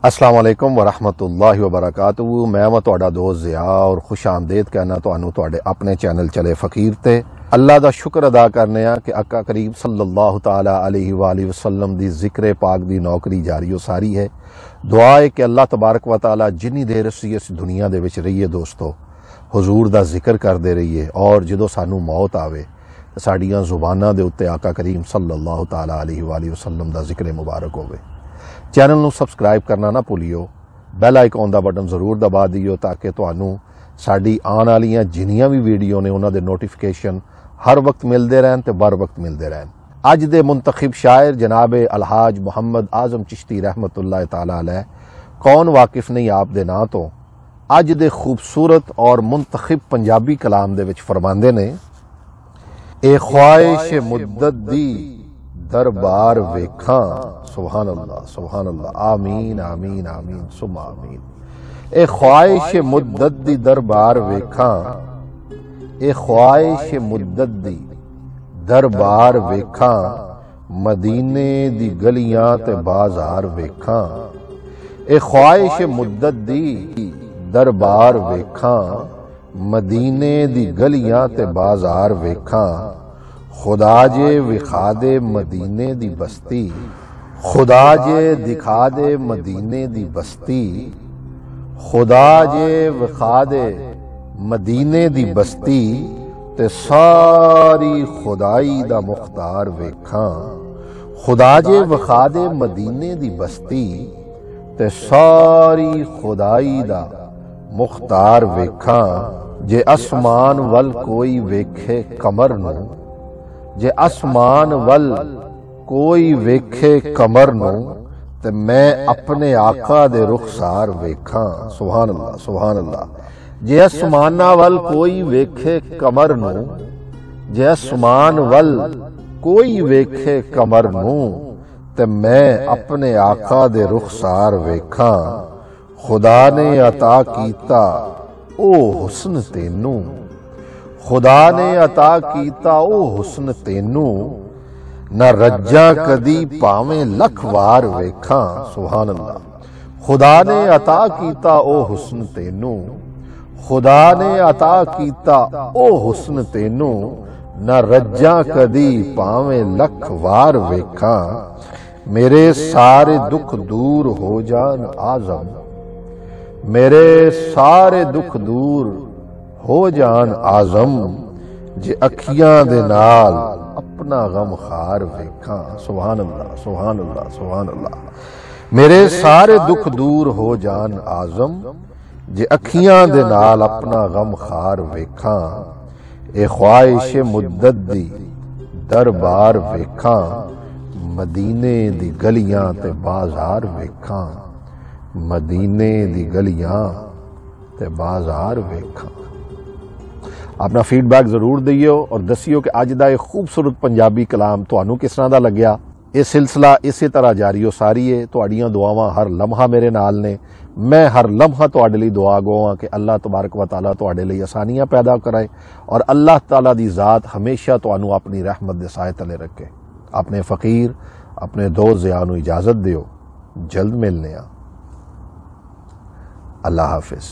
अस्सलाम वालेकुम वरहमतुल्लाहि वबरकातुहू। मैं तुहाडा दोस्त ज़िया और खुश आमदेद कहना तुहानू तुहाडे अपने चैनल चले फ़कीर ते। अल्लाह दा शुक्र अदा करने कि आका करीम सल्लल्लाहु ताला अलैहि वसल्लम दी ज़िक्र पाक दी नौकरी जारी व सारी है। दुआ है कि अल्लाह तबारक व तआला जिन्नी देर असी इस दुनिया दे विच रहीए दोस्तों हुजूर दा जिक्र करते रहिए और जदों सानू मौत आवे साड़ियां जुबानां दे उत्ते आका करीम सल्लल्लाहु ताला अलैहि वसल्लम दा जिक्र मुबारक होवे। चैनल नू सबसक्राइब करना ना भूलियो, बैल आइकॉन दा बटन जरूर दबा दियो ताकि तुहानू साडी आने वालियां जिन्नियां भी वीडियो ने उन्हां दे नोटिफिकेशन हर वक्त मिलते रहन ते बर वक्त मिलते रहन। अज दे मुंतखब शायर जनाब अलहाज मुहम्मद आजम चिश्ती रहमतुल्लाह ताला अलैह कौन वाकिफ नहीं आप दे नां तो अज दे खूबसूरत और मुंतखब पंजाबी कलाम दे विच फरमांदे ने, ए ख्वाहिश मुद्दत दी दरबार वेखा। सुभान अल्लाह सुभान अल्लाह, आमीन आमीन आमीन सुमा आमीन। ए ख्वाहिश मुद्दत दी दरबार वेखा, ए ख्वाहिश मुद्दत दी दरबार वेखा, मदीने दी गलियां ते बाजार वेखा। ए ख्वाहिश मुद्दत दी दरबार वेखा, मदीने दी गलियां ते बाजार वेखा। खुदा जे विखा दे मदीने दी बस्ती, खुदा जे दिखा दे मदीने दी बस्ती, खुदा जे विखा दे मदीने दी बस्ती, ते सारी खुदाई दा मुख्तार वेखा। खुदा जे विखा दे मदीने दी बस्ती, ते सारी खुदाई दा मुख्तार वेखा। जे आसमान वल कोई वेखे कमर नू, जे आसमान वल कोई वेखे कमर नू, ते मैं अपने आका दे रुखसार वेखा। सुभान अल्लाह सुभान अल्लाह। जे आसमाना वल कोई वेखे कमर नू, जे आसमान वल कोई वेखे कमर नू, ते मैं अपने आका दे रुखसार वेखा। खुदा ने अता कीता ओ हुस्न तेनू, खुदा ने अता कीता ओ हुस्न तेनू, न रज्जा कदी भावें लख वार वेखा। सुभान अल्लाह। खुदा ने अता कीता ओ हुस्न तेनू, खुदा ने अता कीता ओ हुस्न तेनू, न रज्जा कदी भावें लख वार वेखा। मेरे सारे दुख दूर हो जान आजम, मेरे सारे दुख दूर हो जान आजम, जे अखियां दे नाल अपना गम खार वेखा। सुभान अल्लाह सुभान अल्लाह सुभान अल्लाह। मेरे सारे दुख दूर हो जान आजम, जे अखियां दे नाल अपना गम खार वेखा। ए ख्वाहिश मुद्दत दी दरबार वेखा, मदीने दी गलियां ते बाजार वेखा। मदीने दी गलियां ते बाजार वेखा। अपना फीडबैक जरूर दियो और दसियो कि अज दा खूबसूरत पंजाबी कलाम तुहानू किस तरह दा लग्या। यह सिलसिला इसी तरह जारी हो सारी है। तुहाड़ियां दुआवां हर लम्हा मेरे नाल ने। मैं हर लम्हा तुहाडे लई दुआ गो कि अल्लाह तबारक व तआला तुहाडे लई आसानियां पैदा कराए और अल्लाह ताला दी जात हमेशा तुहानू अपनी रहमत दे साए तले रखे। अपने फकीर अपने दोस्त ज़िया नू इजाजत दियो, जल्द मिलने। अल्लाह हाफिज।